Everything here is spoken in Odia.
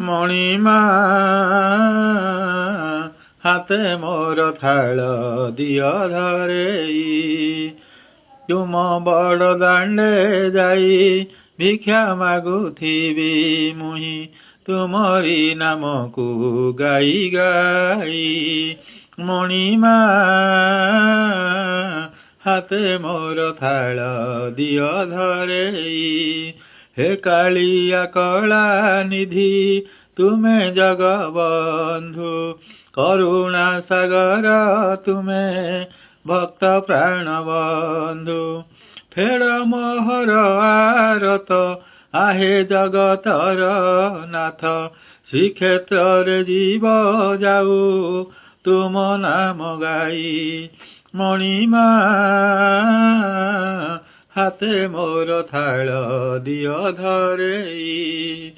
ମଣିମା ହାତେ ମୋର ଥାଳ ଦିଅ ଧରେଇ, ତୁମ ବଡ଼ ଦାଣ୍ଡେ ଯାଇ ଭିକ୍ଷା ମାଗୁଥିବି ମୁହିଁ ତୁମରି ନାମକୁ ଗାଇ ଗାଇ। ମଣିମା ହାତେ ମୋର ଥାଳ ଦିଅ ଧରେଇ, ହେ କାଳିଆ କଳା ନିଧି ତୁମେ ଜଗବନ୍ଧୁ, କରୁଣା ସାଗର ତୁମେ ଭକ୍ତ ପ୍ରାଣ ବନ୍ଧୁ। ଫେଡ଼ ମୋହର ଆରତ ଆହେ ଜଗତର ନାଥ, ଶ୍ରୀକ୍ଷେତ୍ରରେ ଯିବ ଯାଉ ତୁମ ନାମ ଗାଇ। ମଣିମା ହାତେ ମୋର ଥାଳ ଦିଅ ଧରେଇ।